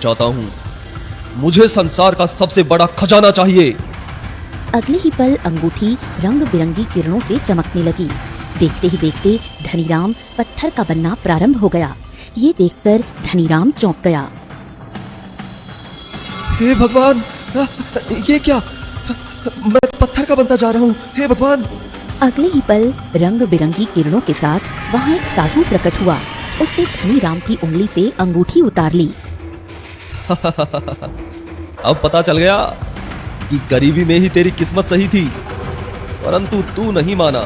चाहता हूं। मुझे संसार का सबसे बड़ा खजाना चाहिए। अगले ही पल अंगूठी रंग बिरंगी किरणों से चमकने लगी। देखते ही देखते धनीराम पत्थर का बनना प्रारंभ हो गया। ये देखकर धनीराम चौंक गया। हे भगवान, ये क्या? मैं पत्थर का बनता जा रहा हूँ। हे भगवान! अगले ही पल रंग बिरंगी किरणों के साथ वहाँ एक साधु प्रकट हुआ। उसने धनीराम की उंगली से अंगूठी उतार ली। अब पता चल गया कि गरीबी में ही तेरी किस्मत सही थी, परंतु तू नहीं माना।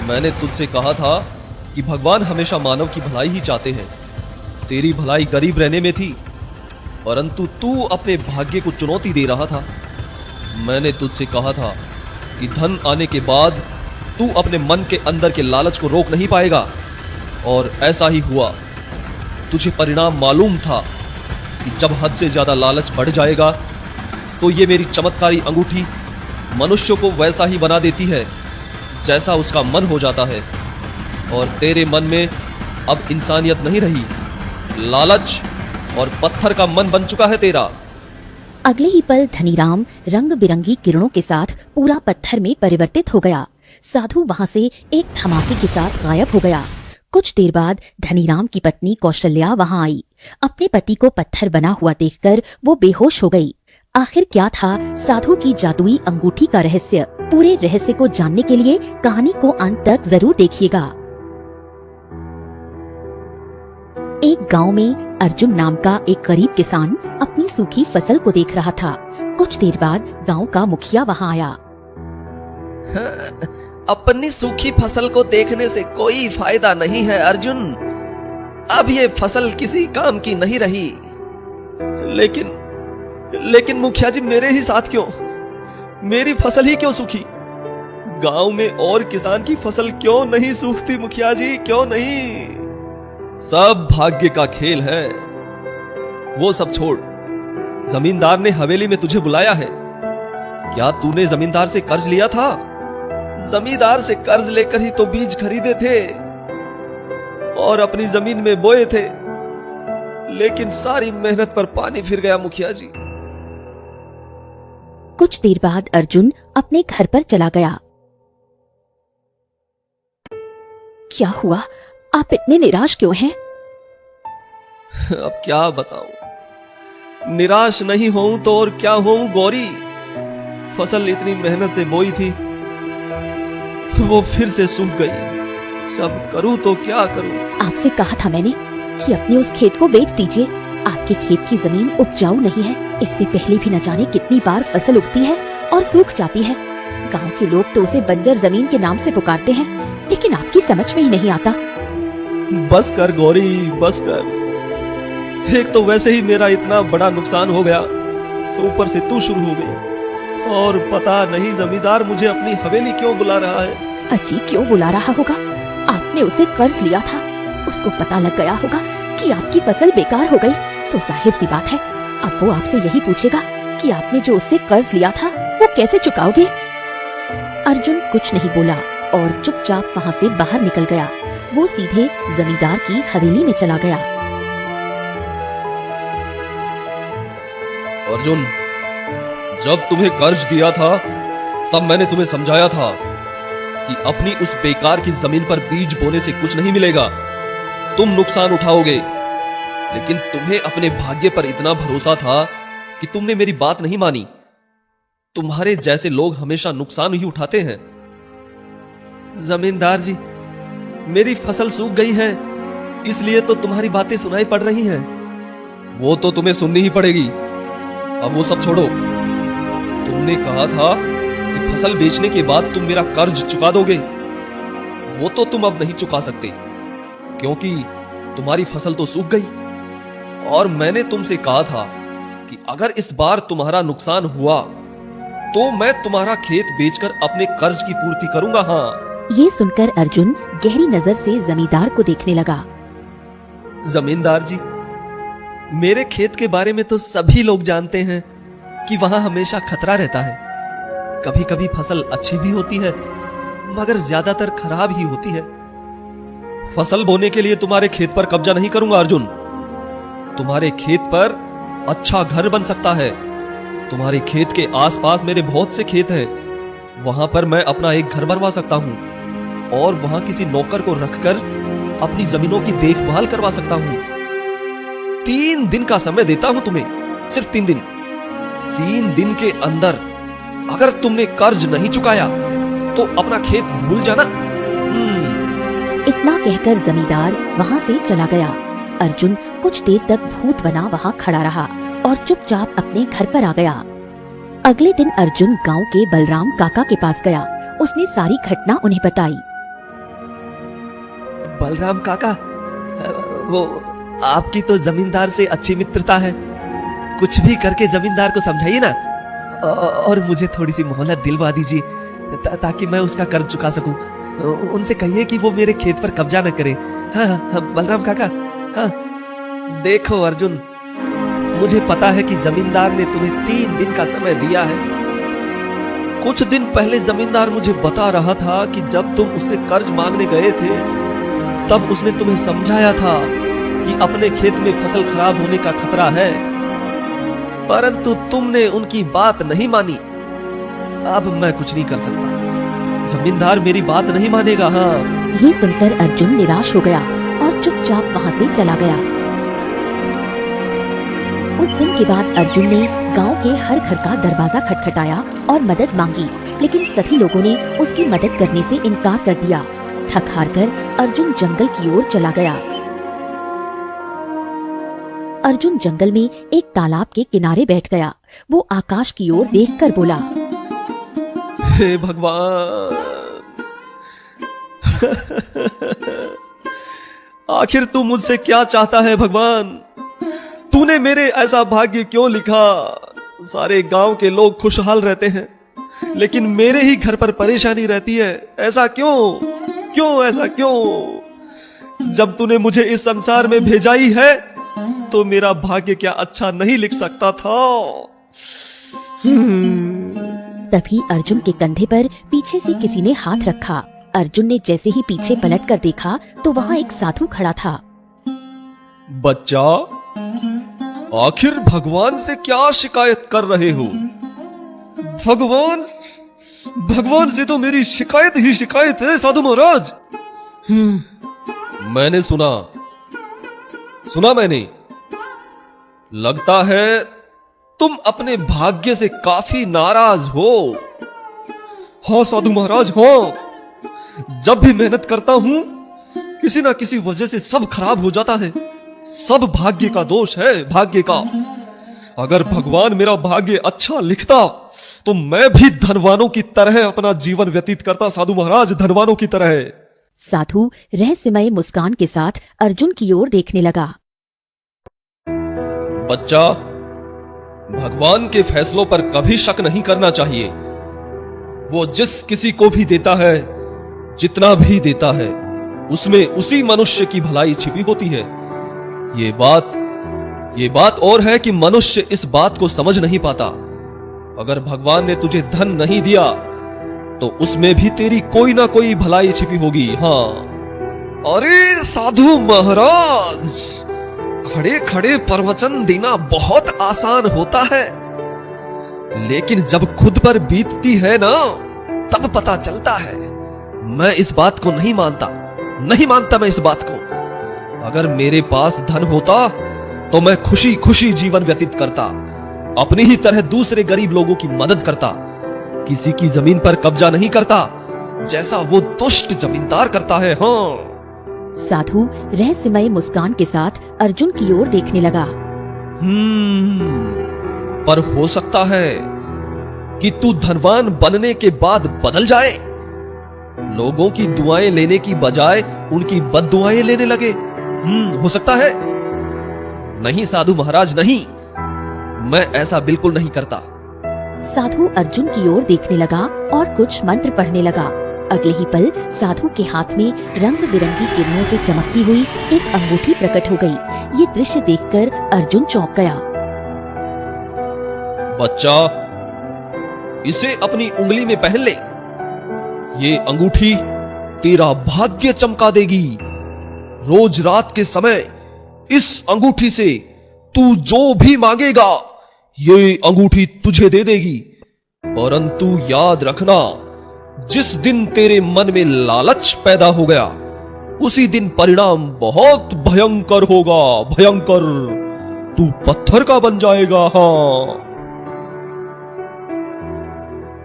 मैंने तुझसे कहा था कि भगवान हमेशा मानव की भलाई ही चाहते हैं। तेरी भलाई गरीब रहने में थी, परंतु तू अपने भाग्य को चुनौती दे रहा था। मैंने तुझसे कहा था कि धन आने के बाद तू अपने मन के अंदर के लालच को रोक नहीं पाएगा, और ऐसा ही हुआ। तुझे परिणाम मालूम था कि जब हद से ज्यादा लालच बढ़ जाएगा तो ये मेरी चमत्कारी अंगूठी मनुष्य को वैसा ही बना देती है जैसा उसका मन हो जाता है। और तेरे मन में अब इंसानियत नहीं रही, लालच और पत्थर का मन बन चुका है तेरा। अगले ही पल धनीराम रंग बिरंगी किरणों के साथ पूरा पत्थर में परिवर्तित हो गया। साधु वहाँ से एक धमाके के साथ गायब हो गया। कुछ देर बाद धनीराम की पत्नी कौशल्या वहाँ आई। अपने पति को पत्थर बना हुआ देखकर वो बेहोश हो गई। आखिर क्या था साधु की जादुई अंगूठी का रहस्य? पूरे रहस्य को जानने के लिए कहानी को अंत तक जरूर देखिएगा। एक गांव में अर्जुन नाम का एक गरीब किसान अपनी सूखी फसल को देख रहा था। कुछ देर बाद गांव का मुखिया वहां आया। अपनी सूखी फसल को देखने से कोई फायदा नहीं है अर्जुन। अब ये फसल किसी काम की नहीं रही। लेकिन मुखिया जी, मेरे ही साथ क्यों? मेरी फसल ही क्यों सूखी? गांव में और किसान की फसल क्यों नहीं सूखती मुखिया जी, क्यों नहीं? सब भाग्य का खेल है। वो सब छोड़, जमींदार ने हवेली में तुझे बुलाया है। क्या तूने जमींदार से कर्ज लिया था? जमींदार से कर्ज लेकर ही तो बीज खरीदे थे और अपनी जमीन में बोए थे, लेकिन सारी मेहनत पर पानी फिर गया मुखिया जी। कुछ देर बाद अर्जुन अपने घर पर चला गया। क्या हुआ? आप इतने निराश क्यों हैं? अब क्या बताऊं? निराश नहीं होऊं तो और क्या होऊं गौरी। फसल इतनी मेहनत से बोई थी, वो फिर से सूख गई। अब करूं तो क्या करूं? आपसे कहा था मैंने कि अपने उस खेत को बेच दीजिए। आपके खेत की जमीन उपजाऊ नहीं है। इससे पहले भी न जाने कितनी बार फसल उगती है और सूख जाती है। गांव के लोग तो उसे बंजर जमीन के नाम से पुकारते हैं, लेकिन आपकी समझ में ही नहीं आता। बस कर गौरी, बस कर। एक तो वैसे ही मेरा इतना बड़ा नुकसान हो गया, तो ऊपर से तू शुरू हो गई। और पता नहीं जमींदार मुझे अपनी हवेली क्यों बुला रहा है। अजी, क्यों बुला रहा होगा? आपने उसे कर्ज लिया था। उसको पता लग गया होगा कि आपकी फसल बेकार हो गई, तो जाहिर सी बात है अब वो आपसे यही पूछेगा कि आपने जो उससे कर्ज लिया था वो कैसे चुकाओगे। अर्जुन कुछ नहीं बोला और चुपचाप वहाँ से बाहर निकल गया। वो सीधे जमींदार की हवेली में चला गया। अर्जुन, जब तुम्हें कर्ज दिया था तब मैंने तुम्हें समझाया था कि अपनी उस बेकार की जमीन पर बीज बोने से कुछ नहीं मिलेगा, तुम नुकसान उठाओगे। लेकिन तुम्हें अपने भाग्य पर इतना भरोसा था कि तुमने मेरी बात नहीं मानी। तुम्हारे जैसे लोग हमेशा नुकसान ही उठाते हैं। जमींदार जी, मेरी फसल सूख गई है, इसलिए तो तुम्हारी बातें सुनाई पड़ रही हैं। वो तो तुम्हें सुननी ही पड़ेगी। अब वो सब छोड़ो। तुमने कहा था कि फसल बेचने के बाद तुम मेरा कर्ज चुका दोगे। वो तो तुम अब नहीं चुका सकते, क्योंकि तुम्हारी फसल तो सूख गई। और मैंने तुमसे कहा था कि अगर इस बार तुम्हारा नुकसान हुआ तो मैं तुम्हारा खेत बेचकर अपने कर्ज की पूर्ति करूंगा। हाँ। ये सुनकर अर्जुन गहरी नजर से जमींदार को देखने लगा। जमींदार जी, मेरे खेत के बारे में तो सभी लोग जानते हैं कि वहां हमेशा खतरा रहता है। कभी कभी फसल अच्छी भी होती है, मगर ज्यादातर खराब ही होती है। फसल बोने के लिए तुम्हारे खेत पर कब्जा नहीं करूंगा अर्जुन। तुम्हारे खेत पर अच्छा घर बन सकता है। तुम्हारे खेत के आसपास मेरे बहुत से खेत हैं। वहां पर मैं अपना एक घर बनवा सकता हूँ और वहां किसी नौकर को रखकर अपनी जमीनों की देखभाल करवा सकता हूँ। 3 दिन का समय देता हूं तुम्हें, सिर्फ 3 दिन। 3 दिन के अंदर अगर तुमने कर्ज नहीं चुकाया तो अपना खेत भूल जाना। इतना कहकर जमींदार वहाँ से चला गया। अर्जुन कुछ देर तक भूत बना वहाँ खड़ा रहा और चुपचाप अपने घर पर आ गया। अगले दिन अर्जुन गांव के बलराम काका के पास गया। उसने सारी घटना उन्हें बताई। बलराम काका, वो आपकी तो जमींदार से अच्छी मित्रता है। कुछ भी करके जमींदार को समझाइए ना, और मुझे थोड़ी सी मोहलत दिलवा दीजिए ताकि मैं उसका कर्ज चुका सकूं। उनसे कहिए कि वो मेरे खेत पर कब्जा न करे। हाँ, हाँ बलराम काका। हाँ, देखो अर्जुन, मुझे पता है कि जमींदार ने तुम्हें 3 दिन का समय दिया है। कुछ दिन पहले जमींदार मुझे बता रहा था कि जब तुम उससे कर्ज मांगने गए थे तब उसने तुम्हें समझाया था कि अपने खेत में फसल खराब होने का खतरा है, परंतु तुमने उनकी बात नहीं मानी। अब मैं कुछ नहीं कर सकता, जमींदार मेरी बात नहीं मानेगा। हाँ, ये सुनकर अर्जुन निराश हो गया और चुपचाप वहाँ से चला गया। उस दिन के बाद अर्जुन ने गांव के हर घर का दरवाजा खटखटाया और मदद मांगी, लेकिन सभी लोगों ने उसकी मदद करने से इनकार कर दिया। थक हार कर अर्जुन जंगल की ओर चला गया। अर्जुन जंगल में एक तालाब के किनारे बैठ गया। वो आकाश की ओर देखकर बोला, हे भगवान, आखिर तू मुझसे क्या चाहता है भगवान? तूने मेरे ऐसा भाग्य क्यों लिखा? सारे गांव के लोग खुशहाल रहते हैं, लेकिन मेरे ही घर पर परेशानी रहती है। ऐसा क्यों? क्यों ऐसा क्यों? जब तूने मुझे इस संसार में भेजा ही है तो मेरा भाग्य क्या अच्छा नहीं लिख सकता था? तभी अर्जुन के कंधे पर पीछे से किसी ने हाथ रखा। अर्जुन ने जैसे ही पीछे पलट कर देखा तो वहाँ एक साधु खड़ा था। बच्चा, आखिर भगवान से क्या शिकायत कर रहे हो? भगवान से तो मेरी शिकायत ही शिकायत है साधु महाराज। मैंने सुना मैंने। लगता है तुम अपने भाग्य से काफी नाराज हो। हाँ साधु महाराज, हाँ। जब भी मेहनत करता हूं किसी ना किसी वजह से सब खराब हो जाता है। सब भाग्य का दोष है, भाग्य का। अगर भगवान मेरा भाग्य अच्छा लिखता तो मैं भी धनवानों की तरह अपना जीवन व्यतीत करता साधु महाराज, धनवानों की तरह। साधु रहस्यमय मुस्कान के साथ अर्जुन की ओर देखने लगा। बच्चा, भगवान के फैसलों पर कभी शक नहीं करना चाहिए। वो जिस किसी को भी देता है, जितना भी देता है, उसमें उसी मनुष्य की भलाई छिपी होती है। ये बात और है कि मनुष्य इस बात को समझ नहीं पाता। अगर भगवान ने तुझे धन नहीं दिया तो उसमें भी तेरी कोई ना कोई भलाई छिपी होगी। हाँ। अरे साधु महाराज, खड़े खड़े प्रवचन देना बहुत आसान होता है, लेकिन जब खुद पर बीतती है ना तब पता चलता है। मैं इस बात को नहीं मानता मैं इस बात को। अगर मेरे पास धन होता तो मैं खुशी खुशी जीवन व्यतीत करता, अपनी ही तरह दूसरे गरीब लोगों की मदद करता, किसी की जमीन पर कब्जा नहीं करता जैसा वो दुष्ट जमींदार करता है। हाँ। साधु रहस्यमय मुस्कान के साथ अर्जुन की ओर देखने लगा। पर हो सकता है कि तू धनवान बनने के बाद बदल जाए, लोगों की दुआएं लेने की बजाय उनकी बद्दुआएं लेने लगे। हो सकता है। नहीं साधु महाराज, नहीं, मैं ऐसा बिल्कुल नहीं करता। साधु अर्जुन की ओर देखने लगा और कुछ मंत्र पढ़ने लगा। अगले ही पल साधु के हाथ में रंग बिरंगी किरणों से चमकती हुई एक अंगूठी प्रकट हो गई। ये दृश्य देखकर अर्जुन चौंक गया। बच्चा, इसे अपनी उंगली में पहन ले। ये अंगूठी तेरा भाग्य चमका देगी। रोज रात के समय इस अंगूठी से तू जो भी मांगेगा ये अंगूठी तुझे दे देगी, परंतु याद रखना, जिस दिन तेरे मन में लालच पैदा हो गया उसी दिन परिणाम बहुत भयंकर होगा, भयंकर। तू पत्थर का बन जाएगा। हाँ।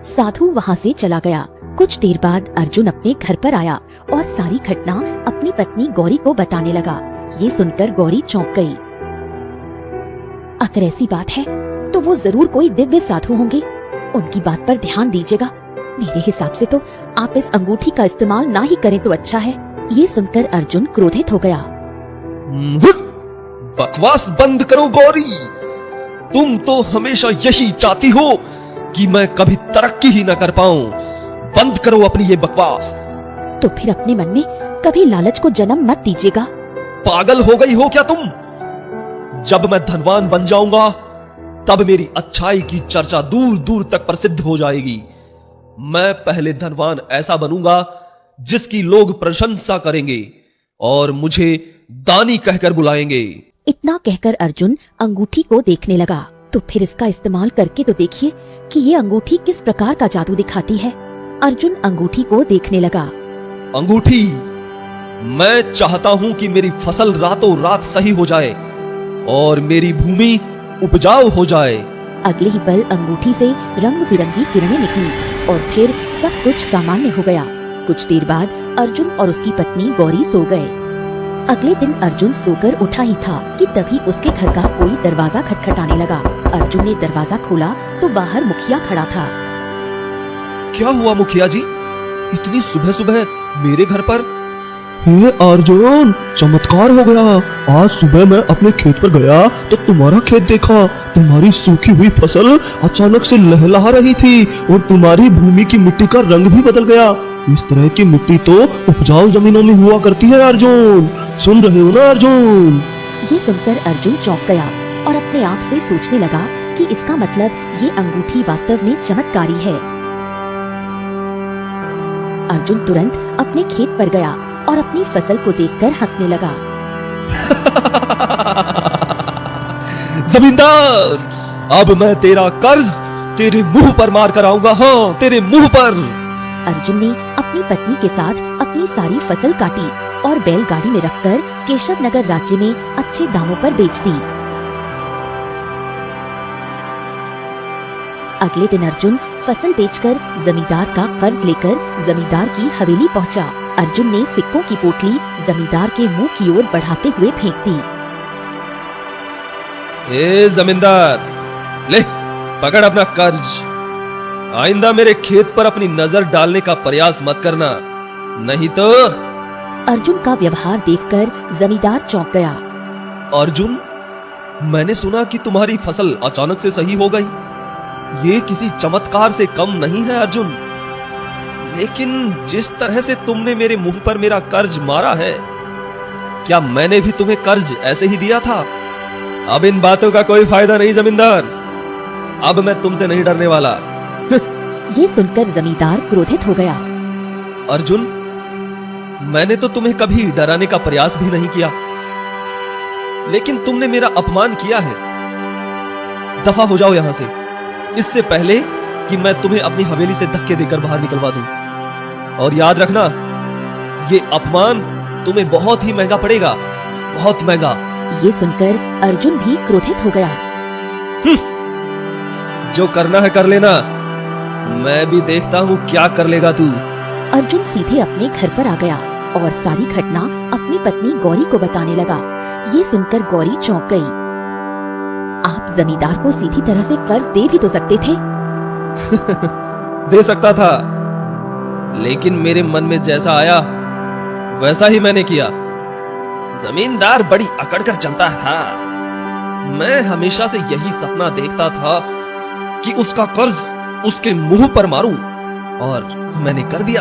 साधु वहां से चला गया। कुछ देर बाद अर्जुन अपने घर पर आया और सारी घटना अपनी पत्नी गौरी को बताने लगा। ये सुनकर गौरी चौंक गई। अगर ऐसी बात है तो वो जरूर कोई दिव्य साधु होंगे, उनकी बात पर ध्यान दीजिएगा। मेरे हिसाब से तो आप इस अंगूठी का इस्तेमाल ना ही करें तो अच्छा है। ये सुनकर अर्जुन क्रोधित हो गया। बकवास बंद करो गौरी, तुम तो हमेशा यही चाहती हो कि मैं कभी तरक्की ही न कर पाऊं। बंद करो अपनी ये बकवास। तो फिर अपने मन में कभी लालच को जन्म मत दीजिएगा। पागल हो गई हो क्या तुम? जब मैं धनवान बन जाऊंगा तब मेरी अच्छाई की चर्चा दूर दूर तक प्रसिद्ध हो जाएगी। मैं पहले धनवान ऐसा बनूंगा जिसकी लोग प्रशंसा करेंगे और मुझे दानी कहकर बुलाएंगे। इतना कहकर अर्जुन अंगूठी को देखने लगा। तो फिर इसका इस्तेमाल करके तो देखिए कि ये अंगूठी किस प्रकार का जादू दिखाती है। अर्जुन अंगूठी को देखने लगा। अंगूठी, मैं चाहता हूं कि मेरी फसल रातों रात सही हो जाए और मेरी भूमि उपजाऊ हो जाए। अगले ही पल अंगूठी से रंग बिरंगी किरणें निकली और फिर सब कुछ सामान्य हो गया। कुछ देर बाद अर्जुन और उसकी पत्नी गौरी सो गए। अगले दिन अर्जुन सोकर उठा ही था कि तभी उसके घर का कोई दरवाजा खटखटाने लगा। अर्जुन ने दरवाजा खोला तो बाहर मुखिया खड़ा था। क्या हुआ मुखिया जी, इतनी सुबह सुबह मेरे घर पर? हे अर्जुन, चमत्कार हो गया। आज सुबह मैं अपने खेत पर गया तो तुम्हारा खेत देखा। तुम्हारी सूखी हुई फसल अचानक से लहलहा रही थी और तुम्हारी भूमि की मिट्टी का रंग भी बदल गया। इस तरह की मिट्टी तो उपजाऊ जमीनों में हुआ करती है अर्जुन। सुन रहे हो ना अर्जुन? ये सुनकर अर्जुन चौंक गया और अपने आप से सोचने लगा कि इसका मतलब ये अंगूठी वास्तव में चमत्कारी है। अर्जुन तुरंत अपने खेत पर गया और अपनी फसल को देखकर हंसने लगा। जमींदार, अब मैं तेरा कर्ज तेरे मुंह पर मार कर आऊंगा। हाँ, तेरे मुंह पर। अर्जुन ने अपनी पत्नी के साथ अपनी सारी फसल काटी और बैलगाड़ी में रखकर केशव नगर राज्य में अच्छे दामों पर बेच दी। अगले दिन अर्जुन फसल बेचकर जमींदार का कर्ज लेकर जमींदार की हवेली पहुंचा। अर्जुन ने सिक्कों की पोटली जमींदार के मुंह की ओर बढ़ाते हुए फेंक दी। ए जमींदार, ले पकड़ अपना कर्ज। आइंदा मेरे खेत पर अपनी नजर डालने का प्रयास मत करना, नहीं तो। अर्जुन का व्यवहार देखकर जमींदार चौंक गया। अर्जुन, मैंने सुना कि तुम्हारी फसल अचानक से सही हो गई। ये किसी चमत्कार से कम नहीं है अर्जुन, लेकिन जिस तरह से तुमने मेरे मुंह पर मेरा कर्ज मारा है, क्या मैंने भी तुम्हें कर्ज ऐसे ही दिया था? अब इन बातों का कोई फायदा नहीं जमींदार, अब मैं तुमसे नहीं डरने वाला। ये सुनकर जमींदार क्रोधित हो गया। अर्जुन, मैंने तो तुम्हें कभी डराने का प्रयास भी नहीं किया, लेकिन तुमने मेरा अपमान किया है। दफा हो जाओ यहां से, इससे पहले कि मैं तुम्हें अपनी हवेली से धक्के देकर बाहर निकलवा दूं। और याद रखना, ये अपमान तुम्हें बहुत ही महंगा पड़ेगा, बहुत महंगा। ये सुनकर अर्जुन भी क्रोधित हो गया। जो करना है कर लेना, मैं भी देखता हूँ क्या कर लेगा तू। अर्जुन सीधे अपने घर पर आ गया और सारी घटना अपनी पत्नी गौरी को बताने लगा। ये सुनकर गौरी चौंक गई। आप जमींदार को सीधी तरह से कर्ज दे भी तो सकते थे। दे सकता था, लेकिन मेरे मन में जैसा आया वैसा ही मैंने किया। जमींदार बड़ी अकड़ कर चलता था। मैं हमेशा से यही सपना देखता था कि उसका कर्ज उसके मुंह पर मारूं, और मैंने कर दिया।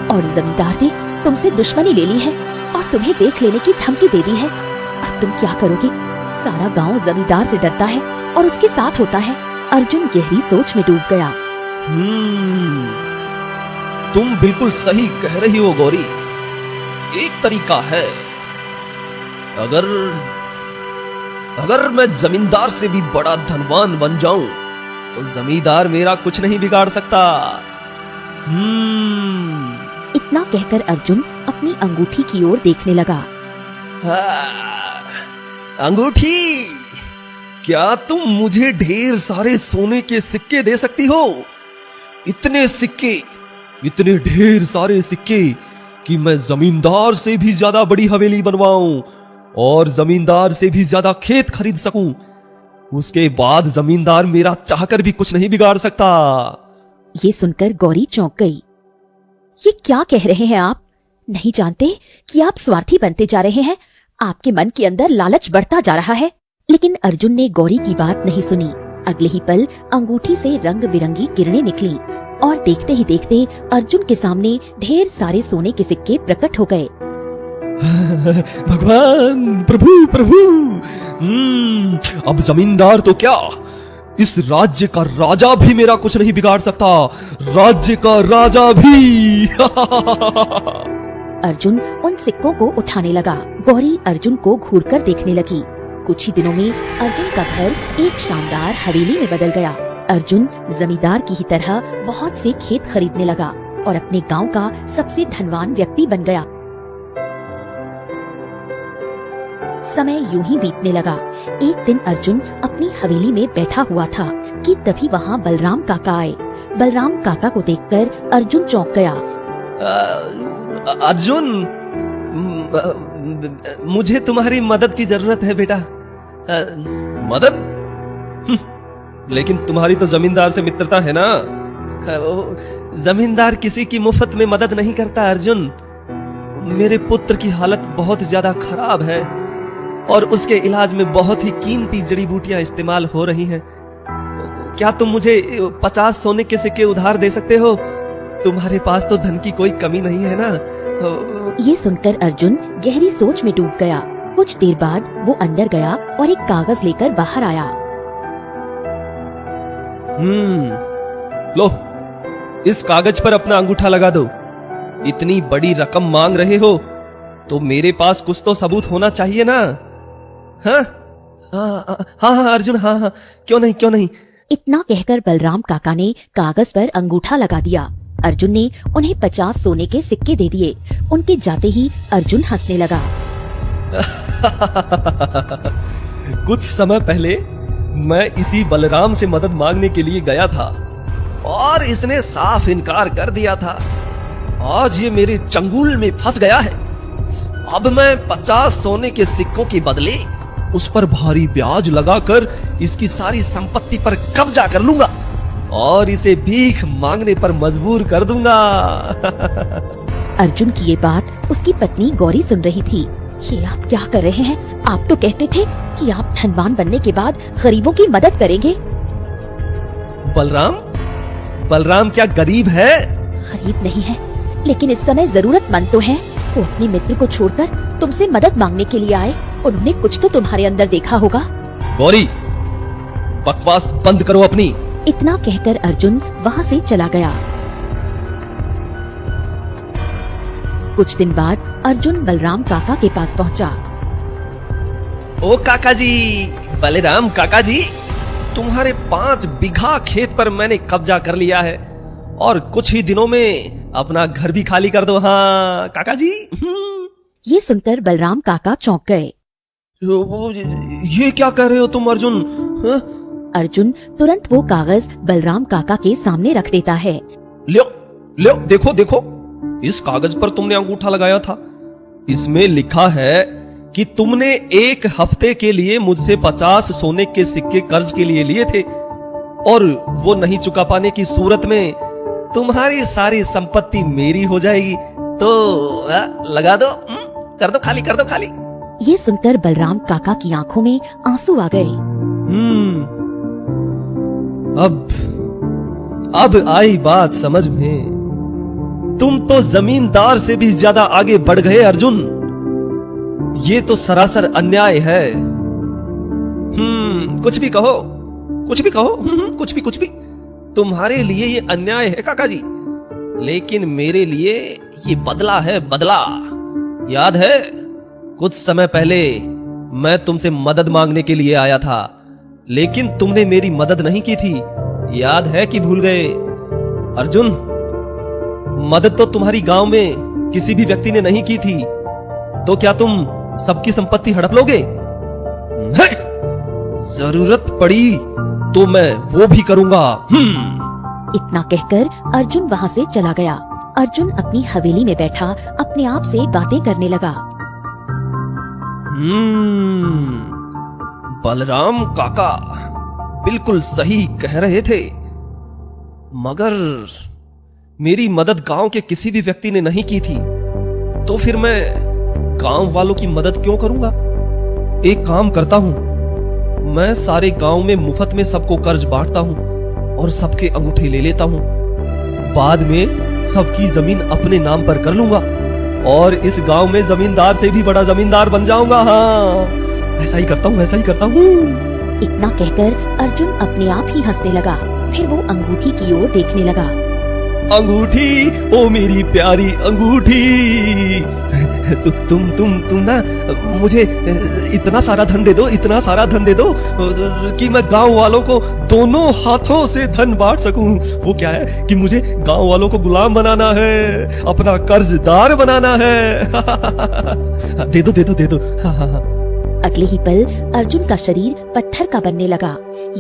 और जमींदार ने तुमसे दुश्मनी ले ली है और तुम्हें देख लेने की धमकी दे दी है। अब तुम क्या करोगे? सारा गांव जमींदार से डरता है और उसके साथ होता है। अर्जुन गहरी सोच में डूब गया। तुम बिल्कुल सही कह रही हो गौरी। एक तरीका है, अगर मैं जमींदार से भी बड़ा धनवान बन जाऊं तो जमींदार मेरा कुछ नहीं बिगाड़ सकता। इतना कहकर अर्जुन अपनी अंगूठी की ओर देखने लगा। अंगूठी, क्या तुम मुझे ढेर सारे सोने के सिक्के दे सकती हो? इतने सिक्के, इतने ढेर सारे सिक्के कि मैं जमींदार से भी ज्यादा बड़ी हवेली बनवाऊं और जमींदार से भी ज्यादा खेत खरीद सकूं। उसके बाद जमींदार मेरा चाहकर भी कुछ नहीं बिगाड़ सकता। ये सुनकर गौरी चौंक गई। ये क्या कह रहे हैं आप? नहीं जानते कि आप स्वार्थी बनते जा रहे हैं? आपके मन के अंदर लालच बढ़ता जा रहा है। लेकिन अर्जुन ने गौरी की बात नहीं सुनी। अगले ही पल अंगूठी से रंग बिरंगी किरणें निकली और देखते ही देखते अर्जुन के सामने ढेर सारे सोने के सिक्के प्रकट हो गए। भगवान, प्रभु प्रभु, अब जमींदार तो क्या, इस राज्य का राजा भी मेरा कुछ नहीं बिगाड़ सकता। राज्य का राजा भी। अर्जुन उन सिक्कों को उठाने लगा। गौरी अर्जुन को घूरकर देखने लगी। कुछ ही दिनों में अर्जुन का घर एक शानदार हवेली में बदल गया। अर्जुन जमींदार की ही तरह बहुत से खेत खरीदने लगा और अपने गांव का सबसे धनवान व्यक्ति बन गया। समय यूं ही बीतने लगा। एक दिन अर्जुन अपनी हवेली में बैठा हुआ था कि तभी वहाँ बलराम काका आए। बलराम काका को देखकर अर्जुन चौंक गया। अर्जुन, मुझे तुम्हारी मदद की जरूरत है बेटा। मदद? लेकिन तुम्हारी तो जमींदार से मित्रता है ना। जमींदार किसी की मुफ्त में मदद नहीं करता अर्जुन। मेरे पुत्र की हालत बहुत ज्यादा खराब है और उसके इलाज में बहुत ही कीमती जड़ी बूटियां इस्तेमाल हो रही हैं। क्या तुम मुझे 50 सोने के सिक्के उधार दे सकते हो? तुम्हारे पास तो धन की कोई कमी नहीं है ना। ये सुनकर अर्जुन गहरी सोच में डूब गया। कुछ देर बाद वो अंदर गया और एक कागज लेकर बाहर आया। लो, इस कागज पर अपना अंगूठा लगा दो। इतनी बड़ी रकम मांग रहे हो तो मेरे पास कुछ तो सबूत होना चाहिए ना। हाँ हाँ अर्जुन, हाँ, क्यों नहीं। इतना कहकर बलराम काका ने कागज पर अंगूठा लगा दिया। अर्जुन ने उन्हें 50 सोने के सिक्के दे दिए। उनके जाते ही अर्जुन हंसने लगा। कुछ समय पहले मैं इसी बलराम से मदद मांगने के लिए गया था और इसने साफ इनकार कर दिया था। आज ये मेरे चंगुल में फंस गया है। अब मैं 50 सोने के सिक्कों के बदले उस पर भारी ब्याज लगाकर इसकी सारी संपत्ति पर कब्जा कर लूंगा और इसे भीख मांगने पर मजबूर कर दूंगा। अर्जुन की ये बात उसकी पत्नी गौरी सुन रही थी। ये आप क्या कर रहे हैं? आप तो कहते थे कि आप धनवान बनने के बाद गरीबों की मदद करेंगे। बलराम क्या गरीब है? गरीब नहीं है, लेकिन इस समय जरूरतमंद तो है। वो अपने मित्र को छोड़कर तुमसे मदद मांगने के लिए आए। उन्होंने कुछ तो तुम्हारे अंदर देखा होगा। गौरी, बकवास बंद करो अपनी। इतना कहकर अर्जुन वहाँ से चला गया। कुछ दिन बाद अर्जुन बलराम काका के पास पहुँचा। ओ काका जी, बलराम काका जी, तुम्हारे 5 बीघा खेत पर मैंने कब्जा कर लिया है और कुछ ही दिनों में अपना घर भी खाली कर दो। हाँ काका जी। ये सुनकर बलराम काका चौंक गए। ये क्या कर रहे हो तुम अर्जुन? हा? अर्जुन तुरंत वो कागज बलराम काका के सामने रख देता है। लो, देखो, इस कागज पर तुमने अंगूठा लगाया था। इसमें लिखा है कि तुमने 1 हफ्ते के लिए मुझसे 50 सोने के सिक्के कर्ज के लिए थे और वो नहीं चुका पाने की सूरत में तुम्हारी सारी संपत्ति मेरी हो जाएगी। तो लगा दो, कर दो खाली। ये सुनकर बलराम काका की आंखों में आंसू आ गए। अब आई बात समझ में। तुम तो जमींदार से भी ज्यादा आगे बढ़ गए अर्जुन। ये तो सरासर अन्याय है। कुछ भी कहो, कुछ भी। तुम्हारे लिए ये अन्याय है काका जी, लेकिन मेरे लिए ये बदला है, बदला। याद है कुछ समय पहले मैं तुमसे मदद मांगने के लिए आया था, लेकिन तुमने मेरी मदद नहीं की थी। याद है कि भूल गए? अर्जुन, मदद तो तुम्हारी गांव में किसी भी व्यक्ति ने नहीं की थी, तो क्या तुम सबकी संपत्ति हड़प लोगे? जरूरत पड़ी तो मैं वो भी करूंगा। इतना कहकर अर्जुन वहां से चला गया। अर्जुन अपनी हवेली में बैठा अपने आप से बातें करने लगा। बलराम काका बिल्कुल सही कह रहे थे, मगर मेरी मदद गांव के किसी भी व्यक्ति ने नहीं की थी, तो फिर मैं गांव वालों की मदद क्यों करूंगा? एक काम करता हूं, मैं सारे गांव में मुफ्त में सबको कर्ज बांटता हूं और सबके अंगूठे ले लेता हूं। बाद में सबकी जमीन अपने नाम पर कर लूंगा और इस गांव में जमींदार से भी बड़ा जमींदार बन जाऊंगा। हाँ, ऐसा ही करता हूँ, ऐसा ही करता हूँ। इतना कहकर अर्जुन अपने आप ही हंसने लगा। फिर वो अंगूठी की ओर देखने लगा। अंगूठी, ओ मेरी प्यारी अंगूठी, तुम ना मुझे इतना सारा धन दे दो, इतना सारा धन दे दो कि मैं गांव वालों को दोनों हाथों से धन बांट सकूं। वो क्या है कि मुझे गांव वालों को गुलाम बनाना है, अपना कर्जदार बनाना है। दे दो, दे दो, दे दो। अगले ही पल अर्जुन का शरीर पत्थर का बनने लगा।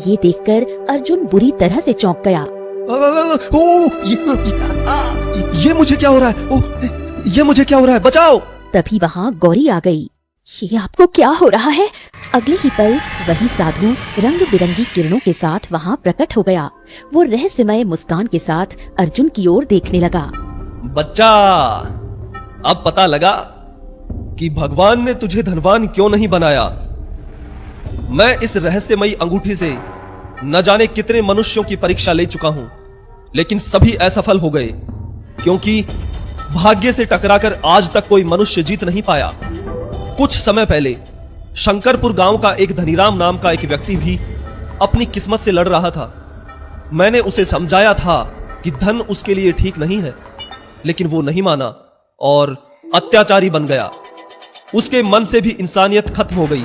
ये देखकर अर्जुन बुरी तरह से चौंक गया। ये मुझे क्या हो रहा है? ये मुझे क्या हो रहा है? बचाओ! तभी वहाँ गौरी आ गई। ये आपको क्या हो रहा है? अगले ही पल वही साधु रंग बिरंगी किरणों के साथ वहाँ प्रकट हो गया। वो रहस्यमय मुस्कान के साथ अर्जुन की ओर देखने लगा। बच्चा, अब पता लगा कि भगवान ने तुझे धनवान क्यों नहीं बनाया। मैं इस रहस्यमयी अंगूठी से न जाने कितने मनुष्यों की परीक्षा ले चुका हूं, लेकिन सभी असफल हो गए, क्योंकि भाग्य से टकराकर आज तक कोई मनुष्य जीत नहीं पाया। कुछ समय पहले शंकरपुर गांव का एक धनीराम नाम का एक व्यक्ति भी अपनी किस्मत से लड़ रहा था। मैंने उसे समझाया था कि धन उसके लिए ठीक नहीं है, लेकिन वो नहीं माना और अत्याचारी बन गया। उसके मन से भी इंसानियत खत्म हो गई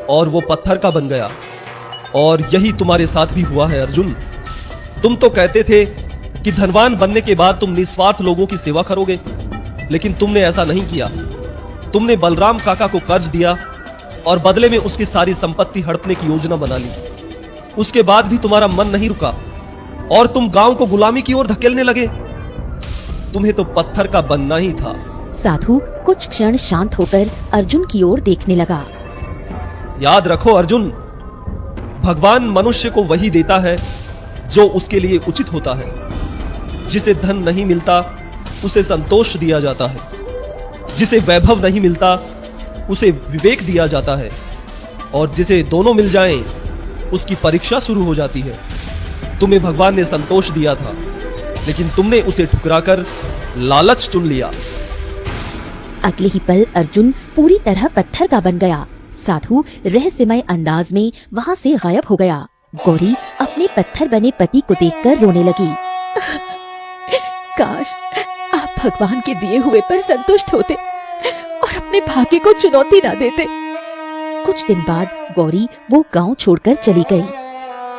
और वो पत्थर का बन गया। और यही तुम्हारे साथ भी हुआ है अर्जुन। तुम तो कहते थे कि धनवान बनने के बाद तुम निस्वार्थ लोगों की सेवा करोगे, लेकिन तुमने ऐसा नहीं किया। तुमने बलराम काका को कर्ज दिया और बदले में उसकी सारी संपत्ति हड़पने की योजना बना ली। उसके बाद भी तुम्हारा मन नहीं रुका और तुम गांव को गुलामी की ओर धकेलने लगे। तुम्हें तो पत्थर का बनना ही था। साधु कुछ क्षण शांत होकर अर्जुन की ओर देखने लगा। याद रखो अर्जुन, भगवान मनुष्य को वही देता है जो उसके लिए उचित होता है। जिसे धन नहीं मिलता उसे संतोष दिया जाता है, जिसे वैभव नहीं मिलता उसे विवेक दिया जाता है, और जिसे दोनों मिल जाएं उसकी परीक्षा शुरू हो जाती है। तुम्हें भगवान ने संतोष दिया था, लेकिन तुमने उसे ठुकराकर लालच चुन लिया। अगले ही पल अर्जुन पूरी तरह पत्थर का बन गया। साधु रहस्यमय अंदाज में वहाँ से गायब हो गया। गौरी अपने पत्थर बने पति को देखकर रोने लगी। काश आप भगवान के दिए हुए पर संतुष्ट होते और अपने भाग्य को चुनौती ना देते। कुछ दिन बाद गौरी वो गांव छोड़कर चली गई।